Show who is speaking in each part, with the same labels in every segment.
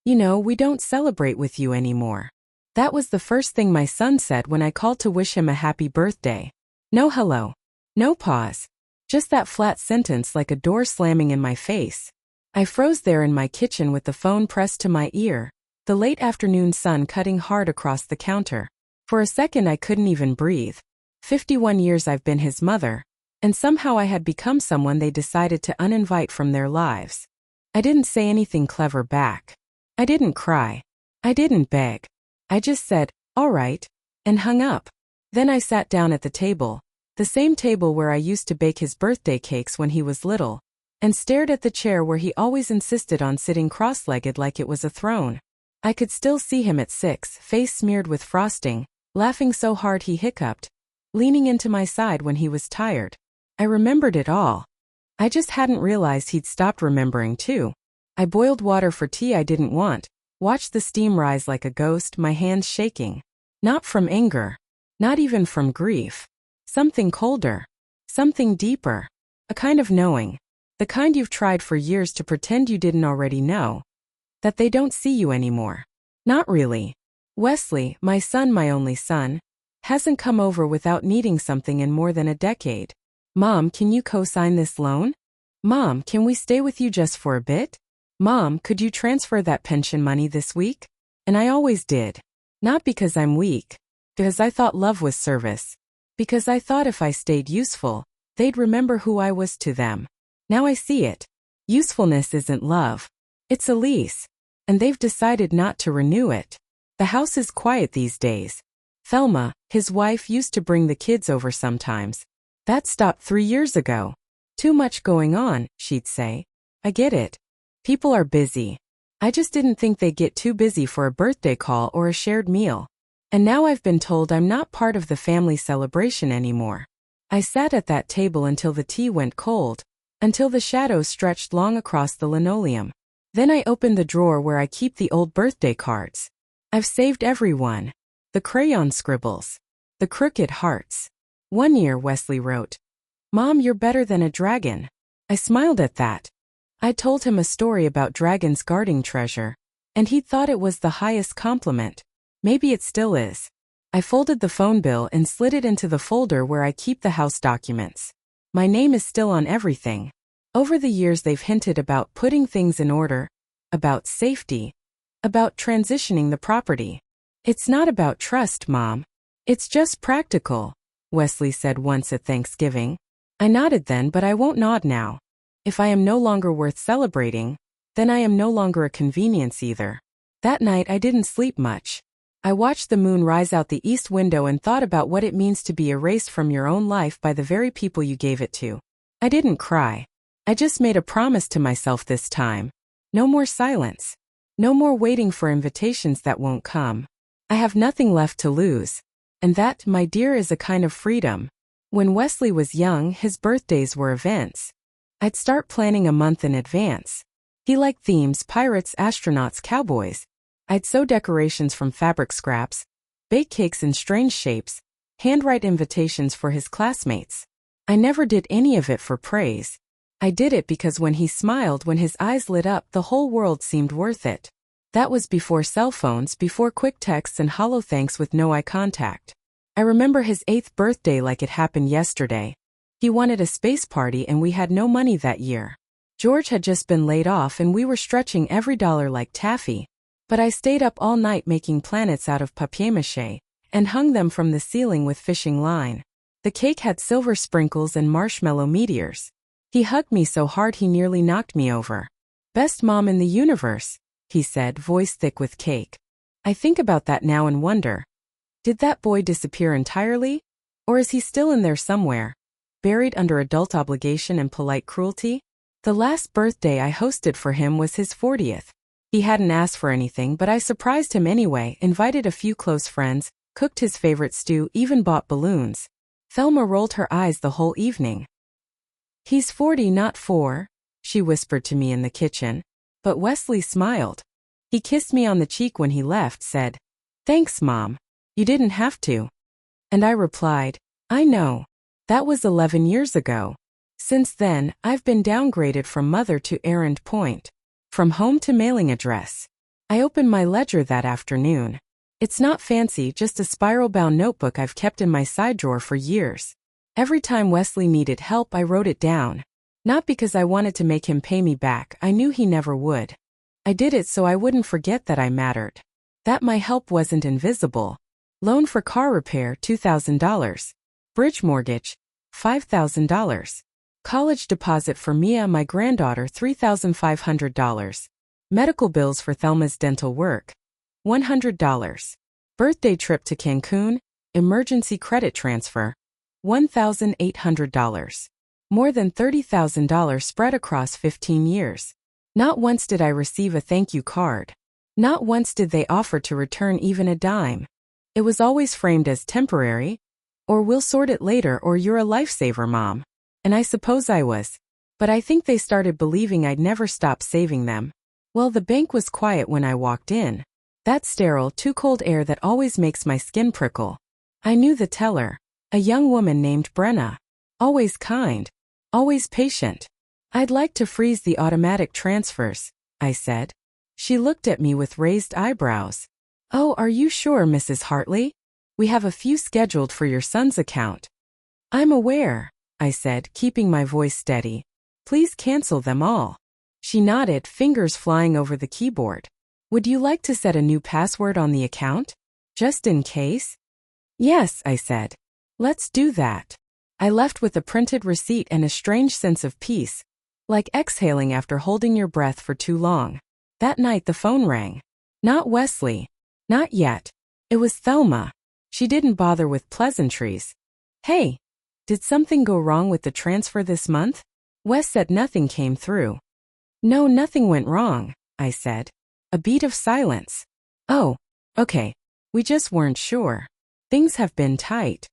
Speaker 1: We don't celebrate with you anymore." That was the first thing my son said when I called to wish him a happy birthday. No hello. No pause. Just that flat sentence like a door slamming in my face. I froze there in my kitchen with the phone pressed to my ear, the late afternoon sun cutting hard across the counter. For a second I couldn't even breathe. 51 years I've been his mother, and somehow I had become someone they decided to uninvite from their lives. I didn't say anything clever back. I didn't cry. I didn't beg. I just said, "All right," and hung up. Then I sat down at the table, the same table where I used to bake his birthday cakes when he was little, and stared at the chair where he always insisted on sitting cross-legged like it was a throne. I could still see him at 6, face smeared with frosting, laughing so hard he hiccuped, leaning into my side when he was tired. I remembered it all. I just hadn't realized he'd stopped remembering too. I boiled water for tea I didn't want, watched the steam rise like a ghost, my hands shaking. Not from anger. Not even from grief. Something colder. Something deeper. A kind of knowing. The kind you've tried for years to pretend you didn't already know. That they don't see you anymore. Not really. Wesley, my son, my only son, hasn't come over without needing something in more than a decade. "Mom, can you co-sign this loan? Mom, can we stay with you just for a bit? Mom, could you transfer that pension money this week?" And I always did. Not because I'm weak. Because I thought love was service. Because I thought if I stayed useful, they'd remember who I was to them. Now I see it. Usefulness isn't love. It's a lease. And they've decided not to renew it. The house is quiet these days. Thelma, his wife, used to bring the kids over sometimes. That stopped 3 years ago. "Too much going on," she'd say. "I get it. People are busy. I just didn't think they'd get too busy for a birthday call or a shared meal. And now I've been told I'm not part of the family celebration anymore." I sat at that table until the tea went cold, until the shadows stretched long across the linoleum. Then I opened the drawer where I keep the old birthday cards. I've saved every one. The crayon scribbles. The crooked hearts. One year Wesley wrote, "Mom, you're better than a dragon." I smiled at that. I told him a story about dragons guarding treasure, and he thought it was the highest compliment. Maybe it still is. I folded the phone bill and slid it into the folder where I keep the house documents. My name is still on everything. Over the years they've hinted about putting things in order, about safety, about transitioning the property. "It's not about trust, Mom. It's just practical," Wesley said once at Thanksgiving. I nodded then, but I won't nod now. If I am no longer worth celebrating, then I am no longer a convenience either. That night I didn't sleep much. I watched the moon rise out the east window and thought about what it means to be erased from your own life by the very people you gave it to. I didn't cry. I just made a promise to myself this time. No more silence. No more waiting for invitations that won't come. I have nothing left to lose. And that, my dear, is a kind of freedom. When Wesley was young, his birthdays were events. I'd start planning a month in advance. He liked themes: pirates, astronauts, cowboys. I'd sew decorations from fabric scraps, bake cakes in strange shapes, handwrite invitations for his classmates. I never did any of it for praise. I did it because when he smiled, when his eyes lit up, the whole world seemed worth it. That was before cell phones, before quick texts and hollow thanks with no eye contact. I remember his 8th birthday like it happened yesterday. He wanted a space party and we had no money that year. George had just been laid off and we were stretching every dollar like taffy. But I stayed up all night making planets out of papier-mâché and hung them from the ceiling with fishing line. The cake had silver sprinkles and marshmallow meteors. He hugged me so hard he nearly knocked me over. "Best mom in the universe," he said, voice thick with cake. I think about that now and wonder, did that boy disappear entirely? Or is he still in there somewhere, buried under adult obligation and polite cruelty? The last birthday I hosted for him was his 40th. He hadn't asked for anything, but I surprised him anyway, invited a few close friends, cooked his favorite stew, even bought balloons. Thelma rolled her eyes the whole evening. "He's 40, not 4, she whispered to me in the kitchen. But Wesley smiled. He kissed me on the cheek when he left, said, "Thanks, Mom. You didn't have to." And I replied, "I know. That was 11 years ago. Since then, I've been downgraded from mother to errand point. From home to mailing address. I opened my ledger that afternoon. It's not fancy, just a spiral-bound notebook I've kept in my side drawer for years. Every time Wesley needed help, I wrote it down. Not because I wanted to make him pay me back, I knew he never would. I did it so I wouldn't forget that I mattered. That my help wasn't invisible. Loan for car repair, $2,000. Bridge mortgage, $5,000. College deposit for Mia, my granddaughter, $3,500. Medical bills for Thelma's dental work, $100. Birthday trip to Cancun, emergency credit transfer, $1,800. More than $30,000 spread across 15 years. Not once did I receive a thank you card. Not once did they offer to return even a dime. It was always framed as temporary, or we'll sort it later, or you're a lifesaver, Mom. And I suppose I was. But I think they started believing I'd never stop saving them. Well, the bank was quiet when I walked in. That sterile, too cold air that always makes my skin prickle. I knew the teller, a young woman named Brenna. Always kind. Always patient. I'd like to freeze the automatic transfers, I said. She looked at me with raised eyebrows. Oh, are you sure, Mrs. Hartley? We have a few scheduled for your son's account. I'm aware, I said, keeping my voice steady. Please cancel them all. She nodded, fingers flying over the keyboard. Would you like to set a new password on the account? Just in case? Yes, I said. Let's do that. I left with a printed receipt and a strange sense of peace, like exhaling after holding your breath for too long. That night the phone rang. Not Wesley. Not yet. It was Thelma. She didn't bother with pleasantries. Hey, did something go wrong with the transfer this month? Wes said nothing came through. No, nothing went wrong, I said. A beat of silence. Oh, okay. We just weren't sure. Things have been tight.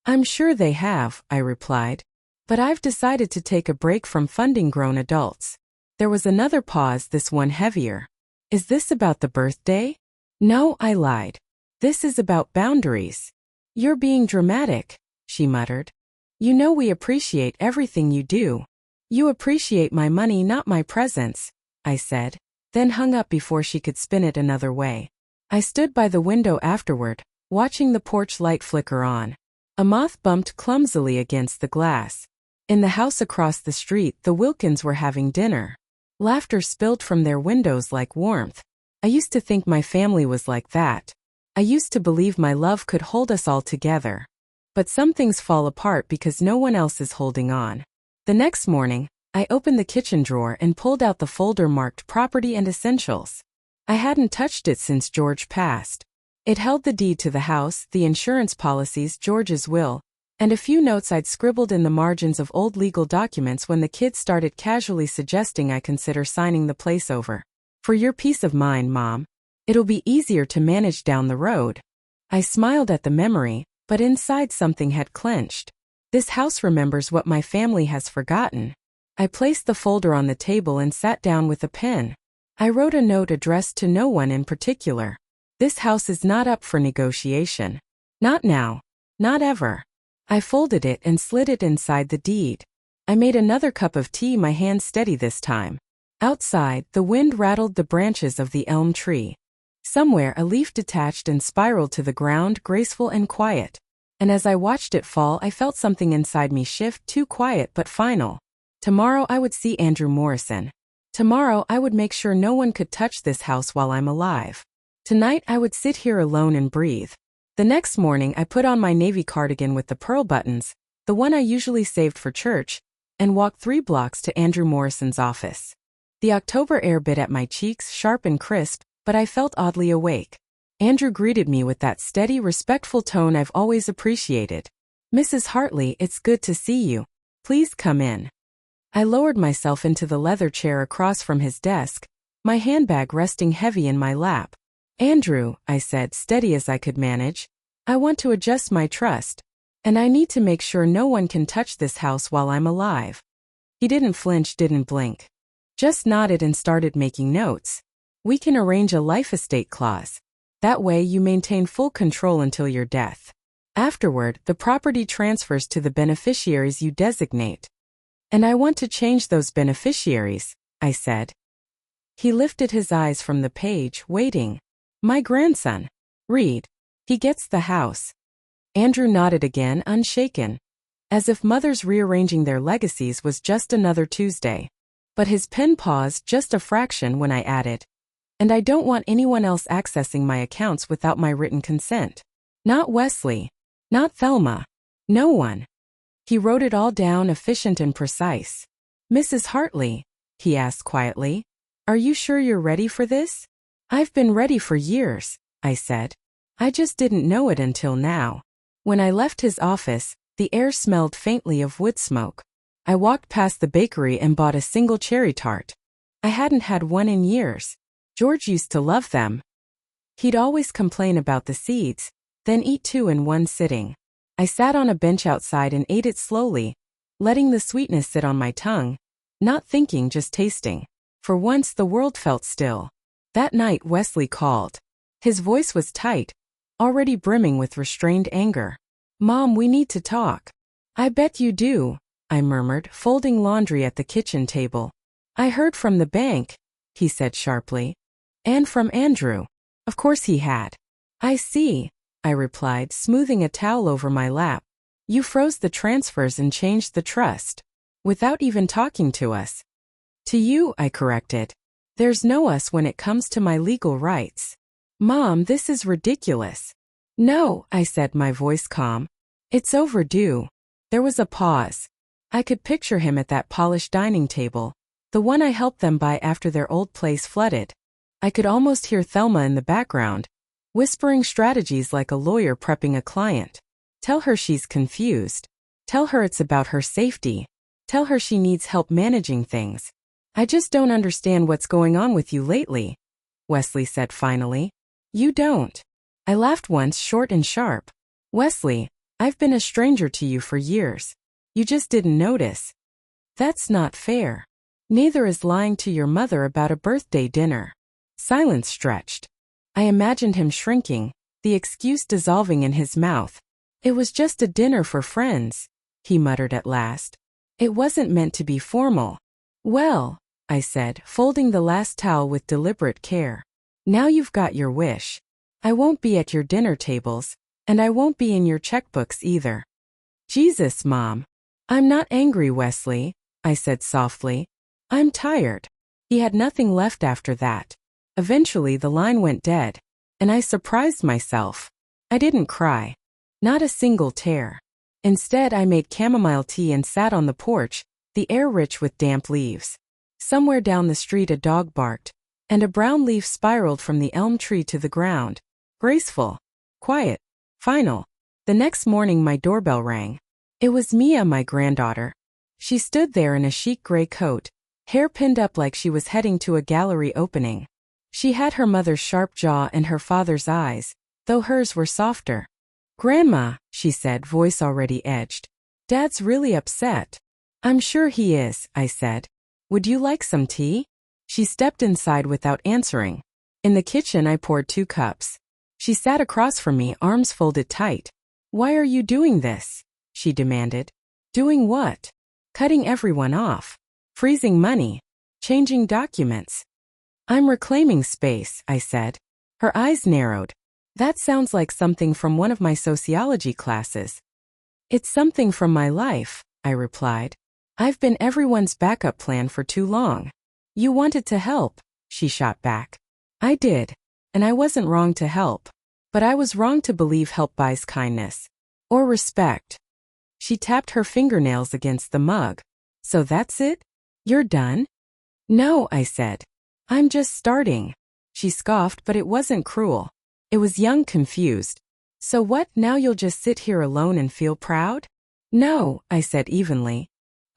Speaker 1: I'm sure they have, I replied. But I've decided to take a break from funding grown adults. There was another pause, this one heavier. Is this about the birthday? No, I lied. This is about boundaries. You're being dramatic, she muttered. You know we appreciate everything you do. You appreciate my money, not my presence, I said, then hung up before she could spin it another way. I stood by the window afterward, watching the porch light flicker on. A moth bumped clumsily against the glass. In the house across the street, the Wilkins were having dinner. Laughter spilled from their windows like warmth. I used to think my family was like that. I used to believe my love could hold us all together. But some things fall apart because no one else is holding on. The next morning, I opened the kitchen drawer and pulled out the folder marked Property and Essentials. I hadn't touched it since George passed. It held the deed to the house, the insurance policies, George's will, and a few notes I'd scribbled in the margins of old legal documents when the kids started casually suggesting I consider signing the place over. For your peace of mind, Mom. It'll be easier to manage down the road. I smiled at the memory, but inside something had clenched. This house remembers what my family has forgotten. I placed the folder on the table and sat down with a pen. I wrote a note addressed to no one in particular. This house is not up for negotiation. Not now. Not ever. I folded it and slid it inside the deed. I made another cup of tea, my hand steady this time. Outside, the wind rattled the branches of the elm tree. Somewhere a leaf detached and spiraled to the ground, graceful and quiet. And as I watched it fall, I felt something inside me shift, too quiet but final. Tomorrow I would see Andrew Morrison. Tomorrow I would make sure no one could touch this house while I'm alive. Tonight I would sit here alone and breathe. The next morning I put on my navy cardigan with the pearl buttons, the one I usually saved for church, and walked 3 blocks to Andrew Morrison's office. The October air bit at my cheeks, sharp and crisp, but I felt oddly awake. Andrew greeted me with that steady, respectful tone I've always appreciated. Mrs. Hartley, it's good to see you. Please come in. I lowered myself into the leather chair across from his desk, my handbag resting heavy in my lap. Andrew, I said, steady as I could manage, I want to adjust my trust, and I need to make sure no one can touch this house while I'm alive. He didn't flinch, didn't blink. Just nodded and started making notes. We can arrange a life estate clause. That way you maintain full control until your death. Afterward, the property transfers to the beneficiaries you designate. And I want to change those beneficiaries, I said. He lifted his eyes from the page, waiting. My grandson. Read. He gets the house. Andrew nodded again, unshaken. As if mothers rearranging their legacies was just another Tuesday. But his pen paused just a fraction when I added. And I don't want anyone else accessing my accounts without my written consent. Not Wesley. Not Thelma. No one. He wrote it all down, efficient and precise. Mrs. Hartley, he asked quietly, are you sure you're ready for this? I've been ready for years, I said. I just didn't know it until now. When I left his office, the air smelled faintly of wood smoke. I walked past the bakery and bought a single cherry tart. I hadn't had one in years. George used to love them. He'd always complain about the seeds, then eat two in one sitting. I sat on a bench outside and ate it slowly, letting the sweetness sit on my tongue, not thinking, just tasting. For once the world felt still. That night Wesley called. His voice was tight, already brimming with restrained anger. Mom, we need to talk. I bet you do, I murmured, folding laundry at the kitchen table. I heard from the bank, he said sharply. And from Andrew. Of course he had. I see, I replied, smoothing a towel over my lap. You froze the transfers and changed the trust. Without even talking to us. To you, I corrected. There's no us when it comes to my legal rights. Mom, this is ridiculous. No, I said, my voice calm. It's overdue. There was a pause. I could picture him at that polished dining table, the one I helped them buy after their old place flooded. I could almost hear Thelma in the background, whispering strategies like a lawyer prepping a client. Tell her she's confused. Tell her it's about her safety. Tell her she needs help managing things. I just don't understand what's going on with you lately, Wesley said finally. You don't. I laughed once, short and sharp. Wesley, I've been a stranger to you for years. You just didn't notice. That's not fair. Neither is lying to your mother about a birthday dinner. Silence stretched. I imagined him shrinking, the excuse dissolving in his mouth. It was just a dinner for friends, he muttered at last. It wasn't meant to be formal. Well, I said, folding the last towel with deliberate care. Now you've got your wish. I won't be at your dinner tables, and I won't be in your checkbooks either. Jesus, Mom. I'm not angry, Wesley, I said softly. I'm tired. He had nothing left after that. Eventually the line went dead, and I surprised myself. I didn't cry. Not a single tear. Instead, I made chamomile tea and sat on the porch, the air rich with damp leaves. Somewhere down the street a dog barked, and a brown leaf spiraled from the elm tree to the ground. Graceful. Quiet. Final. The next morning my doorbell rang. It was Mia, my granddaughter. She stood there in a chic gray coat, hair pinned up like she was heading to a gallery opening. She had her mother's sharp jaw and her father's eyes, though hers were softer. Grandma, she said, voice already edged. Dad's really upset. I'm sure he is, I said. Would you like some tea? She stepped inside without answering. In the kitchen I poured 2 cups. She sat across from me, arms folded tight. Why are you doing this? She demanded. Doing what? Cutting everyone off. Freezing money. Changing documents. I'm reclaiming space, I said. Her eyes narrowed. That sounds like something from one of my sociology classes. It's something from my life, I replied. I've been everyone's backup plan for too long. You wanted to help, she shot back. I did, and I wasn't wrong to help. But I was wrong to believe help buys kindness. Or respect. She tapped her fingernails against the mug. So that's it? You're done? No, I said. I'm just starting. She scoffed, but it wasn't cruel. It was young, confused. So what, now you'll just sit here alone and feel proud? No, I said evenly.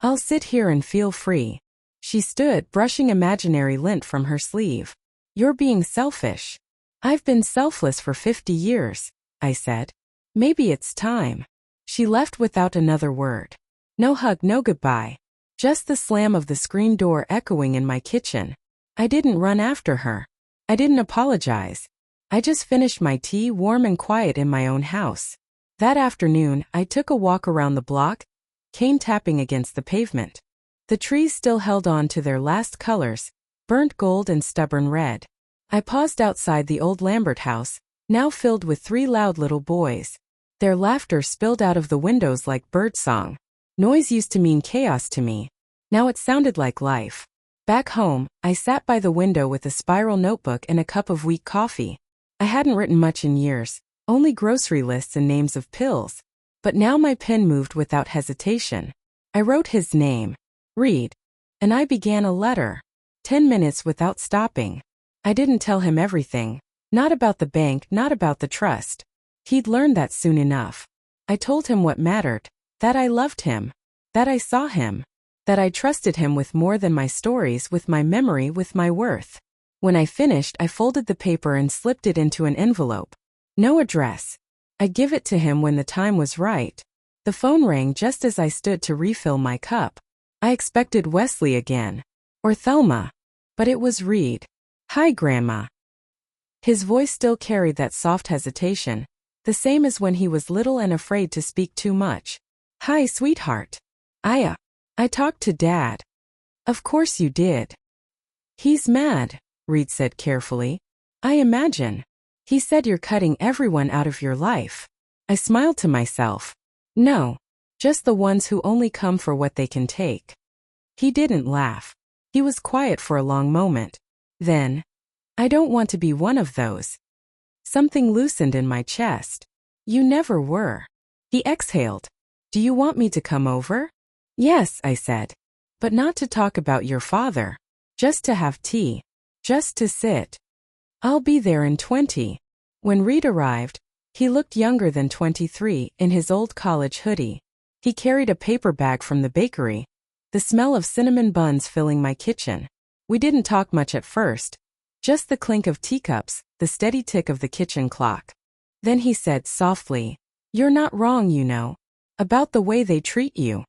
Speaker 1: I'll sit here and feel free. She stood, brushing imaginary lint from her sleeve. You're being selfish. I've been selfless for 50 years, I said. Maybe it's time. She left without another word. No hug, no goodbye. Just the slam of the screen door echoing in my kitchen. I didn't run after her. I didn't apologize. I just finished my tea, warm and quiet in my own house. That afternoon, I took a walk around the block, cane tapping against the pavement. The trees still held on to their last colors, burnt gold and stubborn red. I paused outside the old Lambert house, now filled with 3 loud little boys. Their laughter spilled out of the windows like birdsong. Noise used to mean chaos to me. Now it sounded like life. Back home, I sat by the window with a spiral notebook and a cup of weak coffee. I hadn't written much in years, only grocery lists and names of pills. But now my pen moved without hesitation. I wrote his name, Reed, and I began a letter. 10 minutes without stopping. I didn't tell him everything. Not about the bank, not about the trust. He'd learn that soon enough. I told him what mattered, that I loved him, that I saw him, that I trusted him with more than my stories, with my memory, with my worth. When I finished, I folded the paper and slipped it into an envelope. No address. I'd give it to him when the time was right. The phone rang just as I stood to refill my cup. I expected Wesley again. Or Thelma. But it was Reed. "Hi, Grandma." His voice still carried that soft hesitation, the same as when he was little and afraid to speak too much. "Hi, sweetheart. I talked to Dad." "Of course you did." "He's mad," Reed said carefully. "I imagine. He said you're cutting everyone out of your life." I smiled to myself. "No. Just the ones who only come for what they can take." He didn't laugh. He was quiet for a long moment. Then, "I don't want to be one of those." Something loosened in my chest. "You never were." He exhaled. "Do you want me to come over?" "Yes," I said. "But not to talk about your father. Just to have tea. Just to sit." "I'll be there in 20. When Reed arrived, he looked younger than 23 in his old college hoodie. He carried a paper bag from the bakery, the smell of cinnamon buns filling my kitchen. We didn't talk much at first, just the clink of teacups, the steady tick of the kitchen clock. Then he said softly, "You're not wrong, you know, about the way they treat you."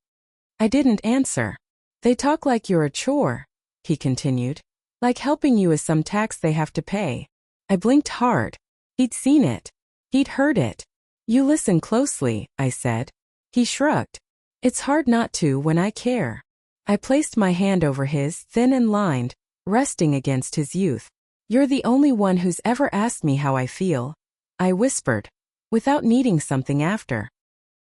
Speaker 1: I didn't answer. "They talk like you're a chore," he continued, "like helping you is some tax they have to pay." I blinked hard. He'd seen it. He'd heard it. "You listen closely," I said. He shrugged. "It's hard not to when I care." I placed my hand over his, thin and lined, resting against his youth. "You're the only one who's ever asked me how I feel," I whispered, without needing something after.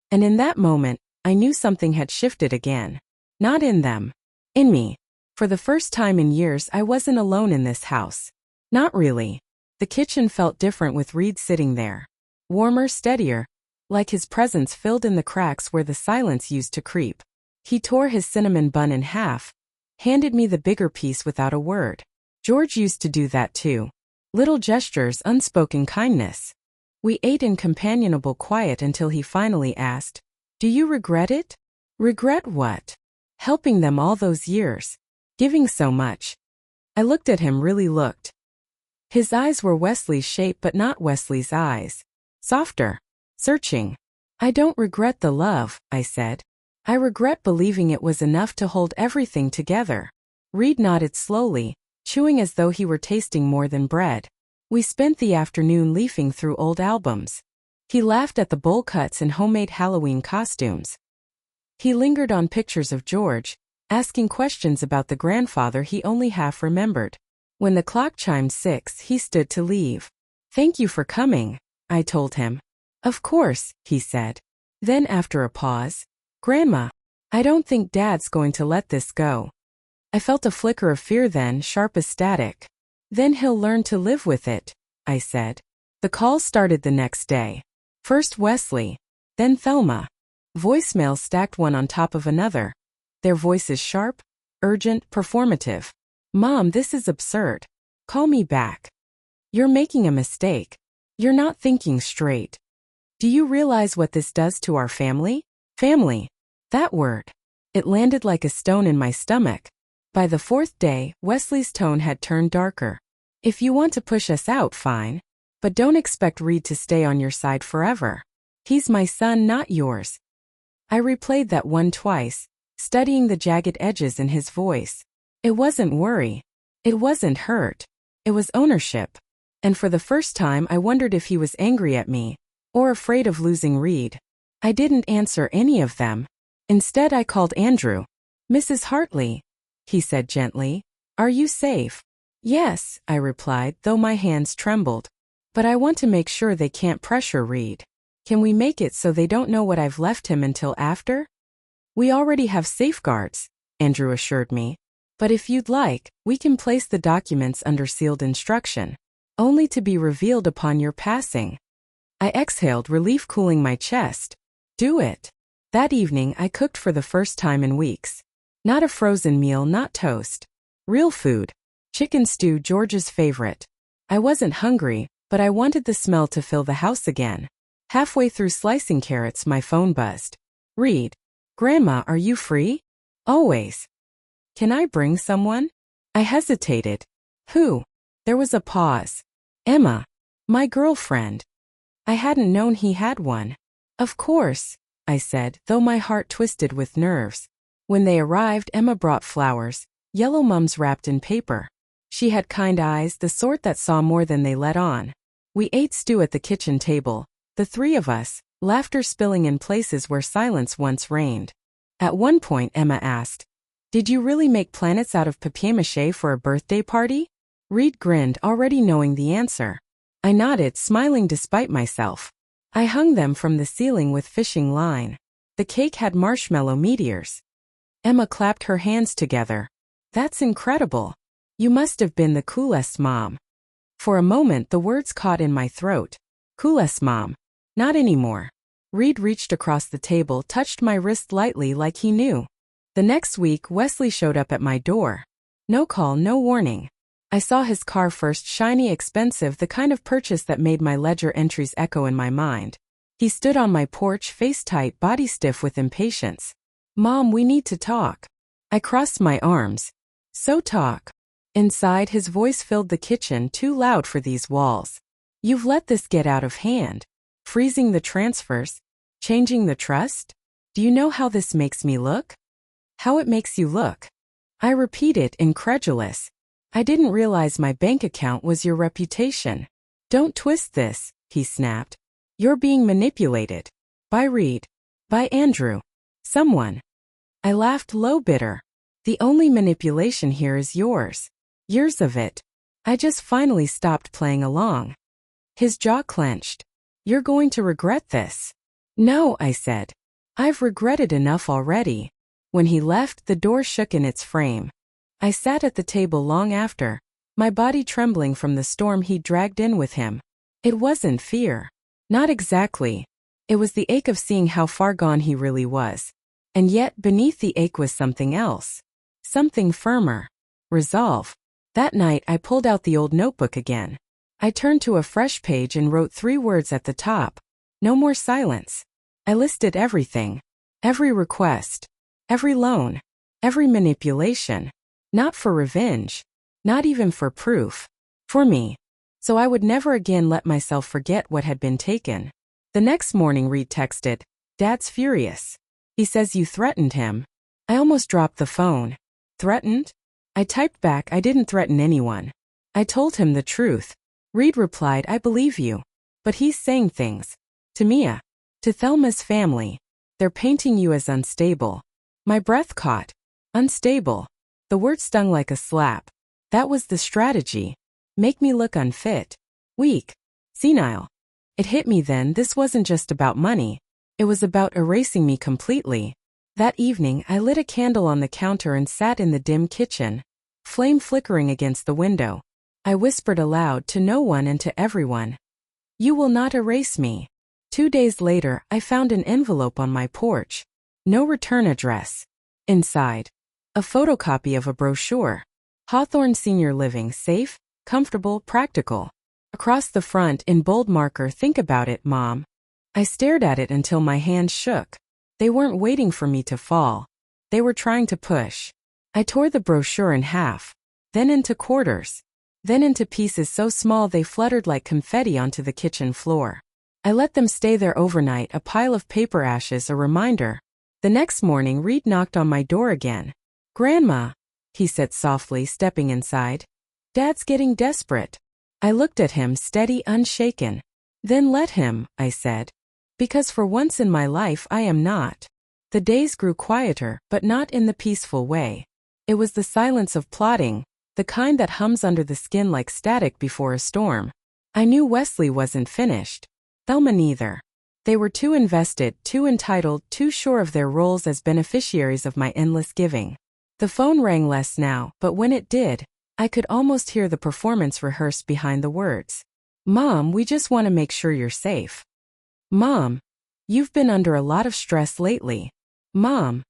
Speaker 1: And in that moment, I knew something had shifted again. Not in them. In me. For the first time in years, I wasn't alone in this house. Not really. The kitchen felt different with Reed sitting there. Warmer, steadier, like his presence filled in the cracks where the silence used to creep. He tore his cinnamon bun in half, handed me the bigger piece without a word. George used to do that too. Little gestures, unspoken kindness. We ate in companionable quiet until he finally asked, "Do you regret it?" "Regret what?" "Helping them all those years. Giving so much." I looked at him, really looked. His eyes were Wesley's shape but not Wesley's eyes. Softer. Searching. "I don't regret the love," I said. "I regret believing it was enough to hold everything together." Reed nodded slowly, chewing as though he were tasting more than bread. We spent the afternoon leafing through old albums. He laughed at the bowl cuts and homemade Halloween costumes. He lingered on pictures of George, asking questions about the grandfather he only half remembered. When the clock chimed 6, he stood to leave. "Thank you for coming," I told him. "Of course," he said. Then after a pause, "Grandma, I don't think Dad's going to let this go." I felt a flicker of fear then, sharp as static. "Then he'll learn to live with it," I said. The calls started the next day. First Wesley, then Thelma. Voicemails stacked one on top of another. Their voices sharp, urgent, performative. "Mom, this is absurd. Call me back. You're making a mistake. You're not thinking straight. Do you realize what this does to our family?" Family. That word. It landed like a stone in my stomach. By the 4th day, Wesley's tone had turned darker. "If you want to push us out, fine. But don't expect Reed to stay on your side forever. He's my son, not yours." I replayed that one twice, studying the jagged edges in his voice. It wasn't worry. It wasn't hurt. It was ownership. And for the first time I wondered if he was angry at me, or afraid of losing Reed. I didn't answer any of them. Instead I called Andrew. "Mrs. Hartley," he said gently, "are you safe?" Yes, I replied, though my hands trembled. But I want to make sure they can't pressure Reed. Can we make it so they don't know what I've left him until after? We already have safeguards, Andrew assured me. But if you'd like, we can place the documents under sealed instruction, only to be revealed upon your passing. I exhaled, relief cooling my chest. Do it. That evening I cooked for the first time in weeks. Not a frozen meal, not toast. Real food. Chicken stew, George's favorite. I wasn't hungry, but I wanted the smell to fill the house again. Halfway through slicing carrots, my phone buzzed. Reed. Grandma, are you free? Always. Can I bring someone? I hesitated. Who? There was a pause. Emma. My girlfriend. I hadn't known he had one. Of course, I said, though my heart twisted with nerves. When they arrived, Emma brought flowers, yellow mums wrapped in paper. She had kind eyes, the sort that saw more than they let on. We ate stew at the kitchen table, the three of us, laughter spilling in places where silence once reigned. At one point, Emma asked, "Did you really make planets out of papier-mâché for a birthday party?" Reed grinned, already knowing the answer. I nodded, smiling despite myself. I hung them from the ceiling with fishing line. The cake had marshmallow meteors. Emma clapped her hands together. That's incredible. You must have been the coolest mom. For a moment the words caught in my throat. Coolest mom. Not anymore. Reed reached across the table, touched my wrist lightly like he knew. The next week Wesley showed up at my door. No call, no warning. I saw his car first, shiny, expensive, the kind of purchase that made my ledger entries echo in my mind. He stood on my porch, face tight, body stiff with impatience. Mom, we need to talk. I crossed my arms. So talk. Inside, his voice filled the kitchen, too loud for these walls. You've let this get out of hand. Freezing the transfers. Changing the trust. Do you know how this makes me look? How it makes you look. I repeated, incredulous. I didn't realize my bank account was your reputation. Don't twist this, he snapped. You're being manipulated. By Reed. By Andrew. Someone. I laughed low, bitter. The only manipulation here is yours. Years of it. I just finally stopped playing along. His jaw clenched. You're going to regret this. No, I said. I've regretted enough already. When he left, the door shook in its frame. I sat at the table long after, my body trembling from the storm he dragged in with him. It wasn't fear. Not exactly. It was the ache of seeing how far gone he really was. And yet, beneath the ache was something else. Something firmer. Resolve. That night, I pulled out the old notebook again. I turned to a fresh page and wrote 3 words at the top. No more silence. I listed everything. Every request. Every loan. Every manipulation. Not for revenge. Not even for proof. For me. So I would never again let myself forget what had been taken. The next morning, Reed texted, "Dad's furious. He says you threatened him." I almost dropped the phone. Threatened? I typed back, I didn't threaten anyone. I told him the truth. Reed replied, I believe you. But he's saying things. To Mia. To Thelma's family. They're painting you as unstable. My breath caught. Unstable. The word stung like a slap. That was the strategy. Make me look unfit. Weak. Senile. It hit me then, this wasn't just about money. It was about erasing me completely. That evening, I lit a candle on the counter and sat in the dim kitchen. Flame flickering against the window. I whispered aloud to no one and to everyone. You will not erase me. 2 days later, I found an envelope on my porch. No return address. Inside. A photocopy of a brochure. Hawthorne Senior Living, safe, comfortable, practical. Across the front, in bold marker, think about it, Mom. I stared at it until my hands shook. They weren't waiting for me to fall. They were trying to push. I tore the brochure in half. Then into quarters. Then into pieces so small they fluttered like confetti onto the kitchen floor. I let them stay there overnight, a pile of paper ashes, a reminder. The next morning, Reed knocked on my door again. Grandma, he said softly, stepping inside. Dad's getting desperate. I looked at him, steady, unshaken. Then let him, I said. Because for once in my life I am not. The days grew quieter, but not in the peaceful way. It was the silence of plotting, the kind that hums under the skin like static before a storm. I knew Wesley wasn't finished. Thelma neither. They were too invested, too entitled, too sure of their roles as beneficiaries of my endless giving. The phone rang less now, but when it did, I could almost hear the performance rehearsed behind the words. Mom, we just want to make sure you're safe. Mom, you've been under a lot of stress lately. Mom,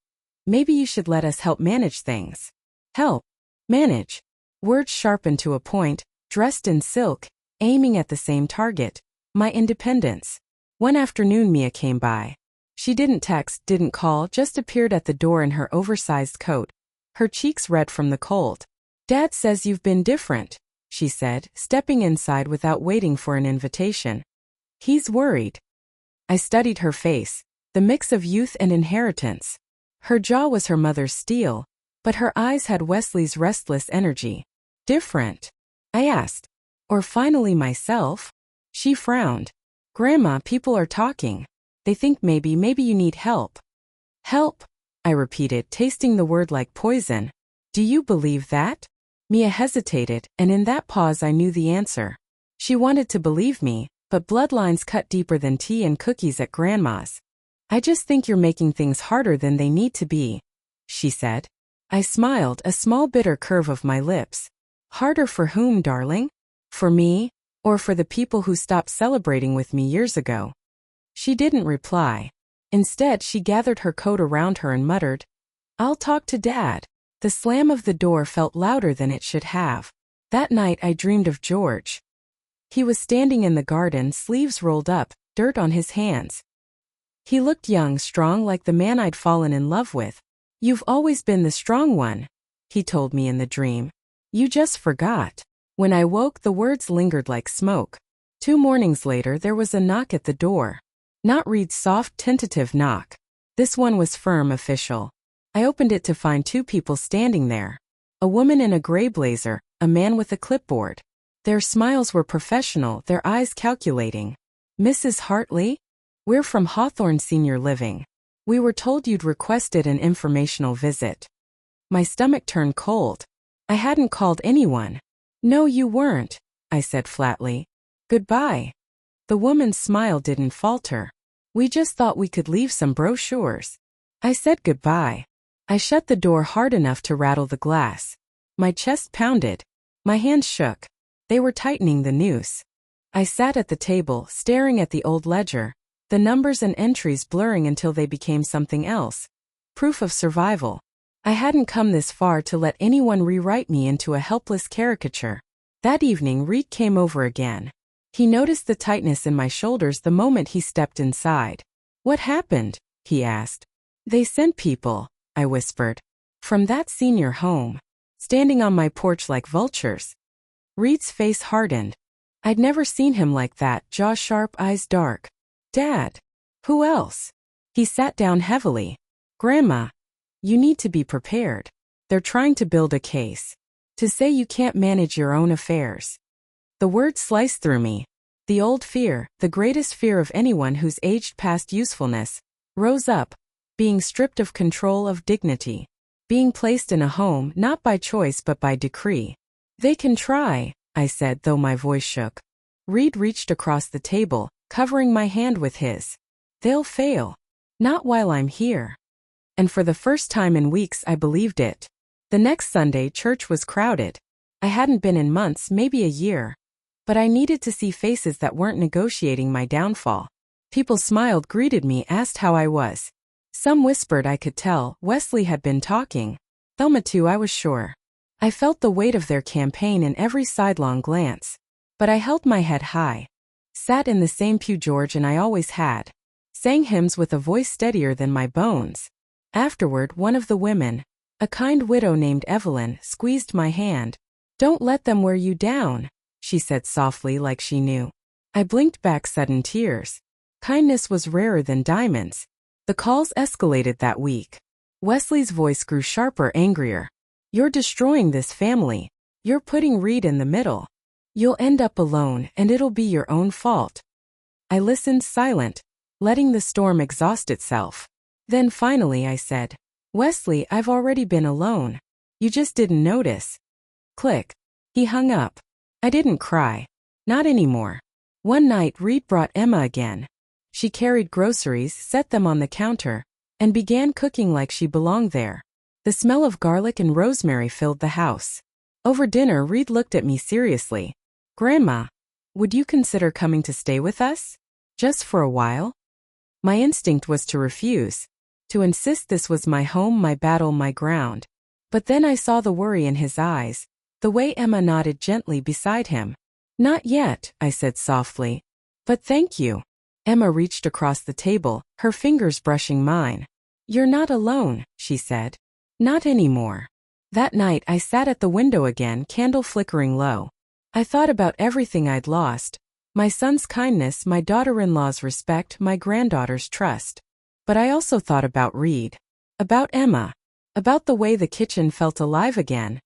Speaker 1: maybe you should let us help manage things. Help. Manage. Words sharpened to a point, dressed in silk, aiming at the same target. My independence. One afternoon Mia came by. She didn't text, didn't call, just appeared at the door in her oversized coat, her cheeks red from the cold. Dad says you've been different, she said, stepping inside without waiting for an invitation. He's worried. I studied her face, the mix of youth and inheritance. Her jaw was her mother's steel, but her eyes had Wesley's restless energy. Different? I asked. Or finally myself? She frowned. Grandma, people are talking. They think maybe you need help. Help? I repeated, tasting the word like poison. Do you believe that? Mia hesitated, and in that pause I knew the answer. She wanted to believe me, but bloodlines cut deeper than tea and cookies at Grandma's. I just think you're making things harder than they need to be, she said. I smiled, a small bitter curve of my lips. Harder for whom, darling? For me? Or for the people who stopped celebrating with me years ago? She didn't reply. Instead, she gathered her coat around her and muttered, I'll talk to Dad. The slam of the door felt louder than it should have. That night I dreamed of George. He was standing in the garden, sleeves rolled up, dirt on his hands. He looked young, strong, like the man I'd fallen in love with. You've always been the strong one, he told me in the dream. You just forgot. When I woke, the words lingered like smoke. 2 mornings later, there was a knock at the door. Not Reed's soft, tentative knock. This one was firm, official. I opened it to find 2 people standing there. A woman in a gray blazer, a man with a clipboard. Their smiles were professional, their eyes calculating. Mrs. Hartley? We're from Hawthorne Senior Living. We were told you'd requested an informational visit. My stomach turned cold. I hadn't called anyone. No, you weren't, I said flatly. Goodbye. The woman's smile didn't falter. We just thought we could leave some brochures. I said goodbye. I shut the door hard enough to rattle the glass. My chest pounded. My hands shook. They were tightening the noose. I sat at the table, staring at the old ledger, the numbers and entries blurring until they became something else. Proof of survival. I hadn't come this far to let anyone rewrite me into a helpless caricature. That evening, Reed came over again. He noticed the tightness in my shoulders the moment he stepped inside. What happened? He asked. They sent people, I whispered. From that senior home. Standing on my porch like vultures. Reed's face hardened. I'd never seen him like that, jaw sharp, eyes dark. Dad. Who else? He sat down heavily. Grandma. You need to be prepared. They're trying to build a case. To say you can't manage your own affairs. The word sliced through me. The old fear, the greatest fear of anyone who's aged past usefulness, rose up, being stripped of control, of dignity. Being placed in a home not by choice but by decree. They can try, I said, though my voice shook. Reed reached across the table, covering my hand with his. They'll fail. Not while I'm here. And for the first time in weeks I believed it. The next Sunday church was crowded. I hadn't been in months, maybe a year. But I needed to see faces that weren't negotiating my downfall. People smiled, greeted me, asked how I was. Some whispered I could tell. Wesley had been talking. Thelma too, I was sure. I felt the weight of their campaign in every sidelong glance. But I held my head high. Sat in the same pew George and I always had. Sang hymns with a voice steadier than my bones. Afterward, one of the women, a kind widow named Evelyn, squeezed my hand. Don't let them wear you down, she said softly like she knew. I blinked back, sudden tears. Kindness was rarer than diamonds. The calls escalated that week. Wesley's voice grew sharper, angrier. You're destroying this family. You're putting Reed in the middle. You'll end up alone, and it'll be your own fault. I listened, silent, letting the storm exhaust itself. Then finally I said, Wesley, I've already been alone. You just didn't notice. Click. He hung up. I didn't cry. Not anymore. One night Reed brought Emma again. She carried groceries, set them on the counter, and began cooking like she belonged there. The smell of garlic and rosemary filled the house. Over dinner, Reed looked at me seriously. Grandma, would you consider coming to stay with us? Just for a while? My instinct was to refuse, to insist this was my home, my battle, my ground. But then I saw the worry in his eyes, the way Emma nodded gently beside him. Not yet, I said softly. But thank you. Emma reached across the table, her fingers brushing mine. You're not alone, she said. Not anymore. That night I sat at the window again, candle flickering low. I thought about everything I'd lost. My son's kindness, my daughter-in-law's respect, my granddaughter's trust. But I also thought about Reed. About Emma. About the way the kitchen felt alive again.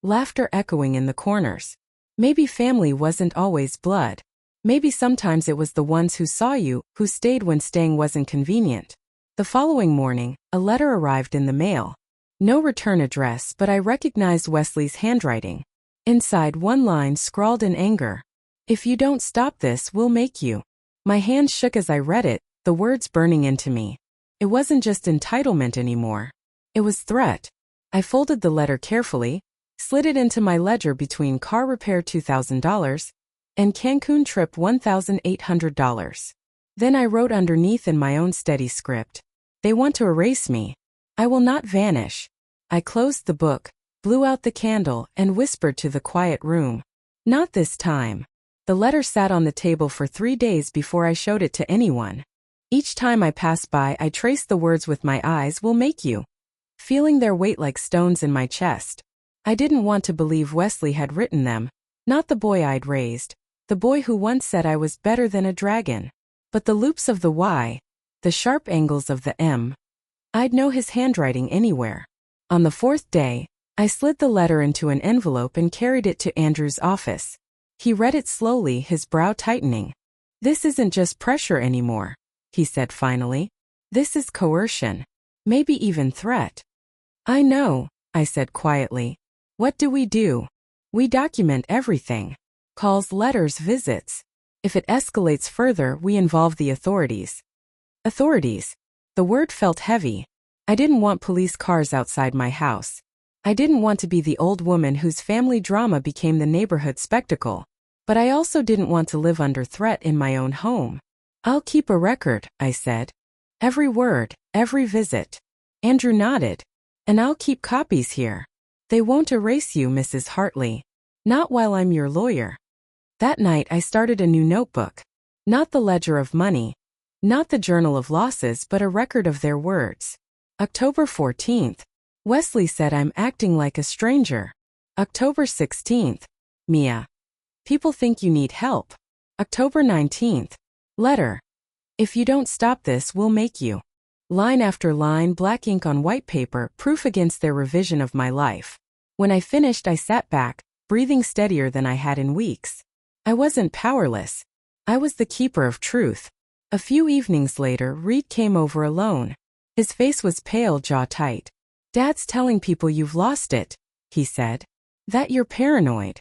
Speaker 1: Laughter echoing in the corners. Maybe family wasn't always blood. Maybe sometimes it was the ones who saw you, who stayed when staying wasn't convenient. The following morning, a letter arrived in the mail. No return address, but I recognized Wesley's handwriting. Inside, one line scrawled in anger. If you don't stop this, we'll make you. My hands shook as I read it, the words burning into me. It wasn't just entitlement anymore. It was threat. I folded the letter carefully, slid it into my ledger between car repair $2,000 and Cancun trip $1,800. Then I wrote underneath in my own steady script. They want to erase me. I will not vanish. I closed the book, blew out the candle, and whispered to the quiet room. Not this time. The letter sat on the table for 3 days before I showed it to anyone. Each time I passed by, I traced the words with my eyes, will make you. Feeling their weight like stones in my chest. I didn't want to believe Wesley had written them, not the boy I'd raised, the boy who once said I was better than a dragon. But the loops of the Y, the sharp angles of the M, I'd know his handwriting anywhere. On the 4th day, I slid the letter into an envelope and carried it to Andrew's office. He read it slowly, his brow tightening. This isn't just pressure anymore, he said finally. This is coercion. Maybe even threat. I know, I said quietly. What do? We document everything. Calls, letters, visits. If it escalates further, we involve the authorities. Authorities. The word felt heavy. I didn't want police cars outside my house. I didn't want to be the old woman whose family drama became the neighborhood spectacle. But I also didn't want to live under threat in my own home. I'll keep a record, I said. Every word, every visit. Andrew nodded. And I'll keep copies here. They won't erase you, Mrs. Hartley. Not while I'm your lawyer. That night I started a new notebook. Not the ledger of money. Not the journal of losses, but a record of their words. October 14th. Wesley said I'm acting like a stranger. October 16th. Mia. People think you need help. October 19th. Letter. If you don't stop this, we'll make you. Line after line, black ink on white paper, proof against their revision of my life. When I finished, I sat back, breathing steadier than I had in weeks. I wasn't powerless. I was the keeper of truth. A few evenings later, Reed came over alone. His face was pale, jaw tight. Dad's telling people you've lost it, he said. That you're paranoid.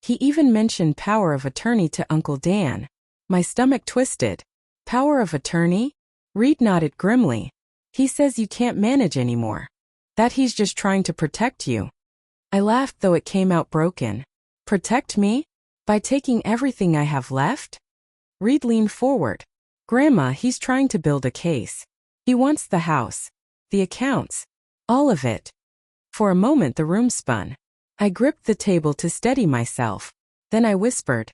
Speaker 1: He even mentioned power of attorney to Uncle Dan. My stomach twisted. Power of attorney? Reed nodded grimly. He says you can't manage anymore. That he's just trying to protect you. I laughed, though it came out broken. Protect me? By taking everything I have left? Reed leaned forward. Grandma, he's trying to build a case. He wants the house. The accounts. All of it. For a moment the room spun. I gripped the table to steady myself. Then I whispered.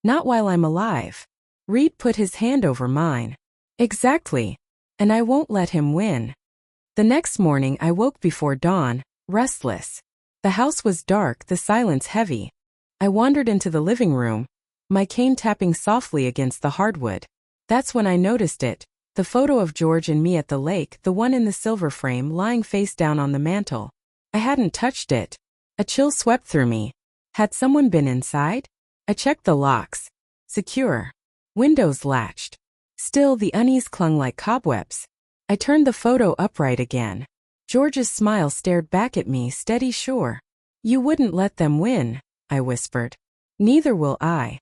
Speaker 1: Not while I'm alive. Reed put his hand over mine. Exactly. And I won't let him win. The next morning I woke before dawn, restless. The house was dark, the silence heavy. I wandered into the living room, my cane tapping softly against the hardwood. That's when I noticed it, the photo of George and me at the lake, the one in the silver frame lying face down on the mantel. I hadn't touched it. A chill swept through me. Had someone been inside? I checked the locks. Secure. Windows latched. Still, the unease clung like cobwebs. I turned the photo upright again. George's smile stared back at me, steady, sure. You wouldn't let them win, I whispered. Neither will I.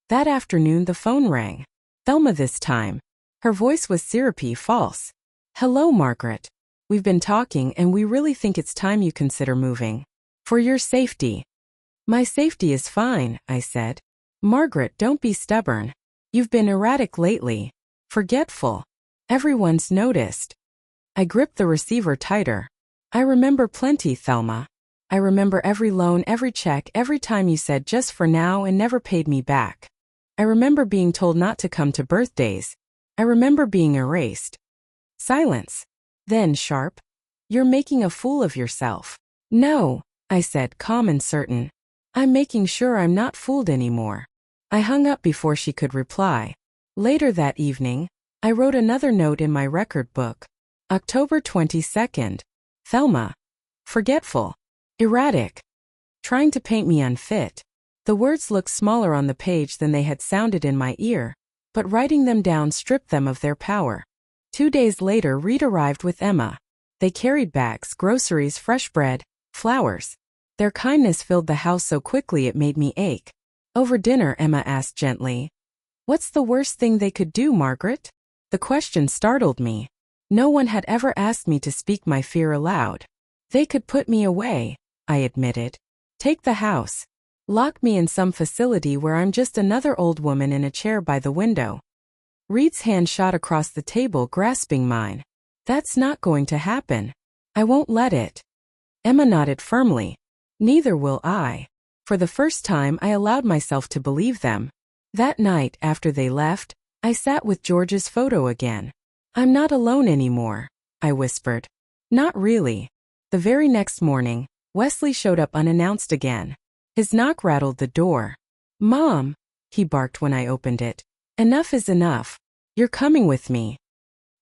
Speaker 1: That afternoon the phone rang. Thelma this time. Her voice was syrupy, false. Hello, Margaret. We've been talking and we really think it's time you consider moving. For your safety. My safety is fine, I said. Margaret, don't be stubborn. You've been erratic lately. Forgetful. Everyone's noticed. I gripped the receiver tighter. I remember plenty, Thelma. I remember every loan, every check, every time you said just for now and never paid me back. I remember being told not to come to birthdays. I remember being erased. Silence. Then sharp. You're making a fool of yourself. No, I said, calm and certain. I'm making sure I'm not fooled anymore. I hung up before she could reply. Later that evening, I wrote another note in my record book. October 22nd. Thelma. Forgetful. Erratic. Trying to paint me unfit. The words looked smaller on the page than they had sounded in my ear, but writing them down stripped them of their power. 2 days later, Reed arrived with Emma. They carried bags, groceries, fresh bread, flowers. Their kindness filled the house so quickly it made me ache. Over dinner, Emma asked gently, "What's the worst thing they could do, Margaret?" The question startled me. No one had ever asked me to speak my fear aloud. They could put me away, I admitted. Take the house. Lock me in some facility where I'm just another old woman in a chair by the window. Reed's hand shot across the table, grasping mine. That's not going to happen. I won't let it. Emma nodded firmly. Neither will I. For the first time, I allowed myself to believe them. That night, after they left, I sat with George's photo again. I'm not alone anymore, I whispered. Not really. The very next morning, Wesley showed up unannounced again. His knock rattled the door. Mom, he barked when I opened it. Enough is enough. You're coming with me.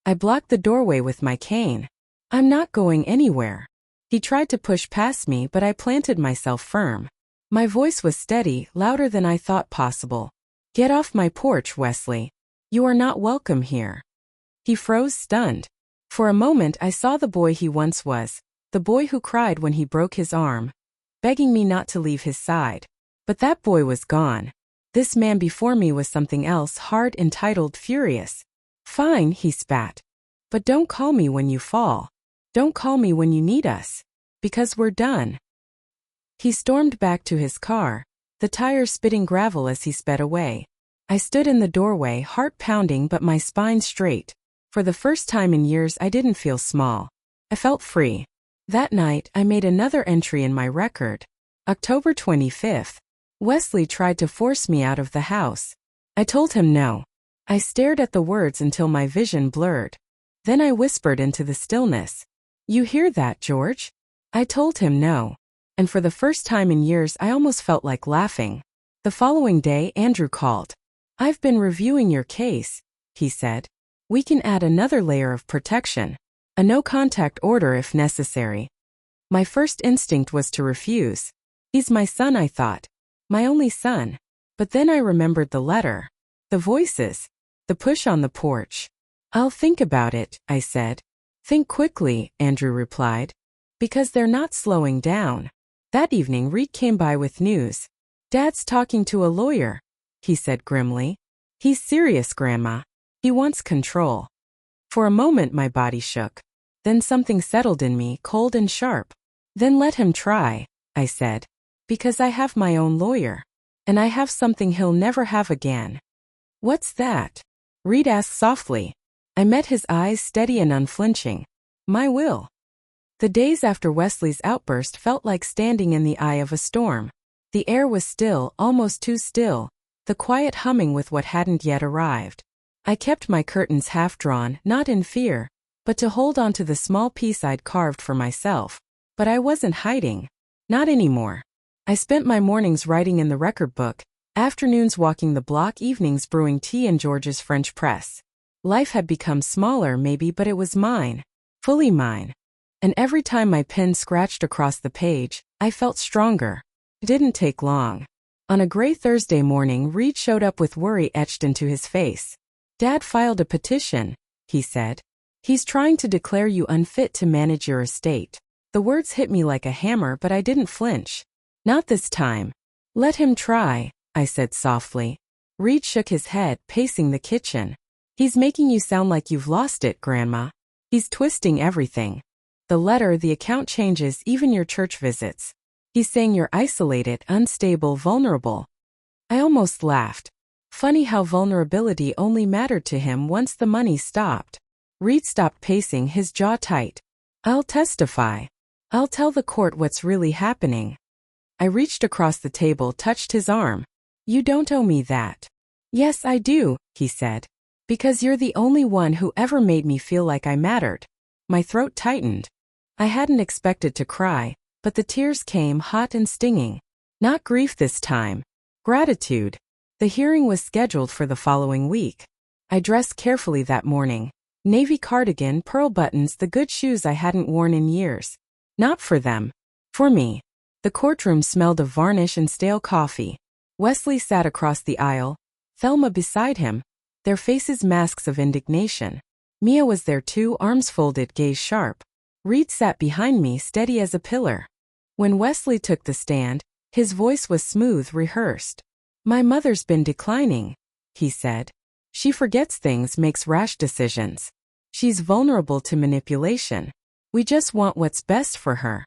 Speaker 1: I blocked the doorway with my cane. I'm not going anywhere. He tried to push past me, but I planted myself firm. My voice was steady, louder than I thought possible. Get off my porch, Wesley. You are not welcome here. He froze, stunned. For a moment I saw the boy he once was, the boy who cried when he broke his arm, begging me not to leave his side. But that boy was gone. This man before me was something else, hard, entitled, furious. Fine, he spat. But don't call me when you fall. Don't call me when you need us. Because we're done. He stormed back to his car, the tires spitting gravel as he sped away. I stood in the doorway, heart pounding but my spine straight. For the first time in years I didn't feel small. I felt free. That night I made another entry in my record. October 25th. Wesley tried to force me out of the house. I told him no. I stared at the words until my vision blurred. Then I whispered into the stillness. You hear that, George? I told him no. And for the first time in years I almost felt like laughing. The following day Andrew called. I've been reviewing your case, he said. We can add another layer of protection. A no-contact order if necessary. My first instinct was to refuse. He's my son, I thought. My only son. But then I remembered the letter. The voices. The push on the porch. I'll think about it, I said. Think quickly, Andrew replied. Because they're not slowing down. That evening Reed came by with news. Dad's talking to a lawyer, he said grimly. He's serious, Grandma. He wants control. For a moment my body shook. Then something settled in me, cold and sharp. Then let him try, I said. Because I have my own lawyer. And I have something he'll never have again. What's that? Reed asked softly. I met his eyes, steady and unflinching. My will. The days after Wesley's outburst felt like standing in the eye of a storm. The air was still, almost too still, the quiet humming with what hadn't yet arrived. I kept my curtains half drawn, not in fear, but to hold on to the small piece I'd carved for myself. But I wasn't hiding. Not anymore. I spent my mornings writing in the record book, afternoons walking the block, evenings brewing tea in George's French press. Life had become smaller maybe, but it was mine. Fully mine. And every time my pen scratched across the page, I felt stronger. It didn't take long. On a gray Thursday morning, Reed showed up with worry etched into his face. Dad filed a petition, he said. He's trying to declare you unfit to manage your estate. The words hit me like a hammer, but I didn't flinch. Not this time. Let him try, I said softly. Reed shook his head, pacing the kitchen. He's making you sound like you've lost it, Grandma. He's twisting everything. The letter, the account changes, even your church visits. He's saying you're isolated, unstable, vulnerable. I almost laughed. Funny how vulnerability only mattered to him once the money stopped. Reed stopped pacing, his jaw tight. I'll testify. I'll tell the court what's really happening. I reached across the table, touched his arm. You don't owe me that. Yes, I do, he said. Because you're the only one who ever made me feel like I mattered. My throat tightened. I hadn't expected to cry, but the tears came hot and stinging. Not grief this time. Gratitude. The hearing was scheduled for the following week. I dressed carefully that morning. Navy cardigan, pearl buttons, the good shoes I hadn't worn in years. Not for them. For me. The courtroom smelled of varnish and stale coffee. Wesley sat across the aisle. Thelma beside him. Their faces masks of indignation. Mia was there too, arms folded, gaze sharp. Reed sat behind me, steady as a pillar. When Wesley took the stand, his voice was smooth, rehearsed. My mother's been declining, he said. She forgets things, makes rash decisions. She's vulnerable to manipulation. We just want what's best for her.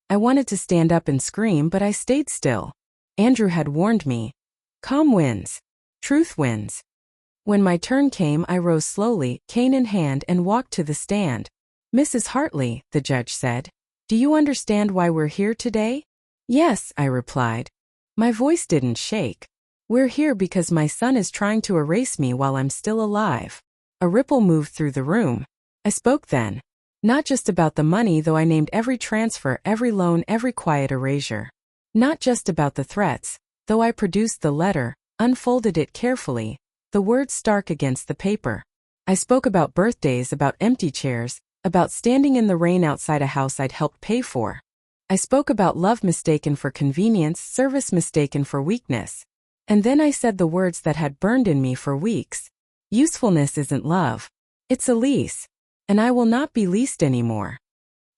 Speaker 1: I wanted to stand up and scream, but I stayed still. Andrew had warned me. Calm wins. Truth wins. When my turn came, I rose slowly, cane in hand, and walked to the stand. Mrs. Hartley, the judge said, do you understand why we're here today? Yes, I replied. My voice didn't shake. We're here because my son is trying to erase me while I'm still alive. A ripple moved through the room. I spoke then. Not just about the money, though I named every transfer, every loan, every quiet erasure. Not just about the threats, though I produced the letter, unfolded it carefully, the words stark against the paper. I spoke about birthdays, about empty chairs, about standing in the rain outside a house I'd helped pay for. I spoke about love mistaken for convenience, service mistaken for weakness. And then I said the words that had burned in me for weeks. Usefulness isn't love. It's a lease. And I will not be leased anymore.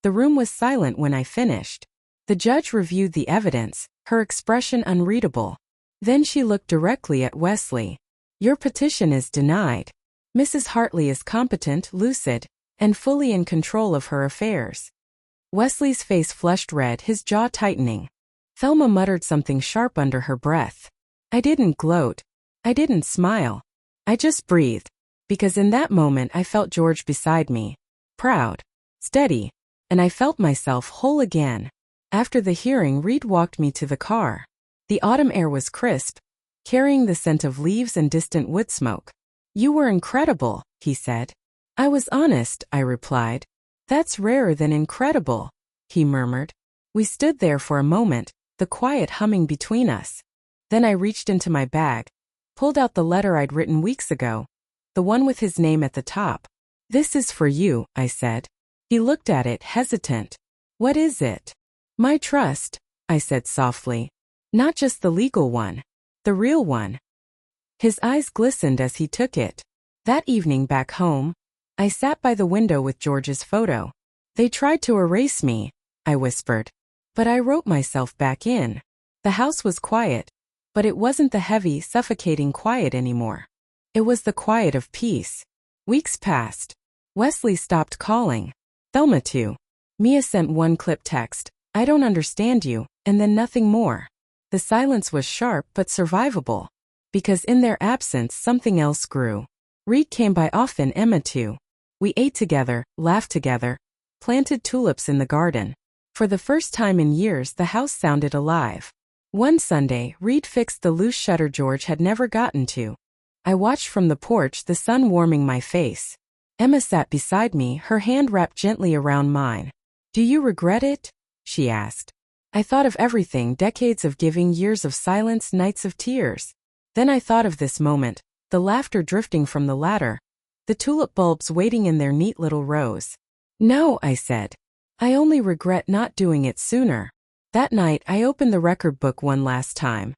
Speaker 1: The room was silent when I finished. The judge reviewed the evidence, her expression unreadable. Then she looked directly at Wesley. Your petition is denied. Mrs. Hartley is competent, lucid, and fully in control of her affairs. Wesley's face flushed red, his jaw tightening. Thelma muttered something sharp under her breath. I didn't gloat. I didn't smile. I just breathed. Because in that moment I felt George beside me. Proud. Steady. And I felt myself whole again. After the hearing, Reed walked me to the car. The autumn air was crisp, carrying the scent of leaves and distant wood smoke. You were incredible, he said. I was honest, I replied. That's rarer than incredible, he murmured. We stood there for a moment, the quiet humming between us. Then I reached into my bag, pulled out the letter I'd written weeks ago, the one with his name at the top. This is for you, I said. He looked at it, hesitant. What is it? My trust, I said softly. Not just the legal one. The real one. His eyes glistened as he took it. That evening back home, I sat by the window with George's photo. They tried to erase me, I whispered. But I wrote myself back in. The house was quiet, but it wasn't the heavy, suffocating quiet anymore. It was the quiet of peace. Weeks passed. Wesley stopped calling. Thelma too. Mia sent one clip text, I don't understand you, and then nothing more. The silence was sharp but survivable. Because in their absence something else grew. Reed came by often, Emma too. We ate together, laughed together, planted tulips in the garden. For the first time in years the house sounded alive. One Sunday, Reed fixed the loose shutter George had never gotten to. I watched from the porch, the sun warming my face. Emma sat beside me, her hand wrapped gently around mine. Do you regret it? She asked. I thought of everything, decades of giving, years of silence, nights of tears. Then I thought of this moment, the laughter drifting from the ladder, the tulip bulbs waiting in their neat little rows. No, I said. I only regret not doing it sooner. That night I opened the record book one last time.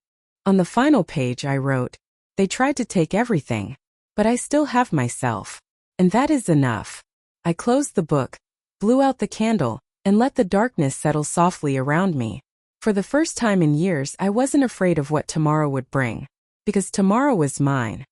Speaker 1: On the final page I wrote, they tried to take everything, but I still have myself. And that is enough. I closed the book, blew out the candle, and let the darkness settle softly around me. For the first time in years, I wasn't afraid of what tomorrow would bring, because tomorrow was mine.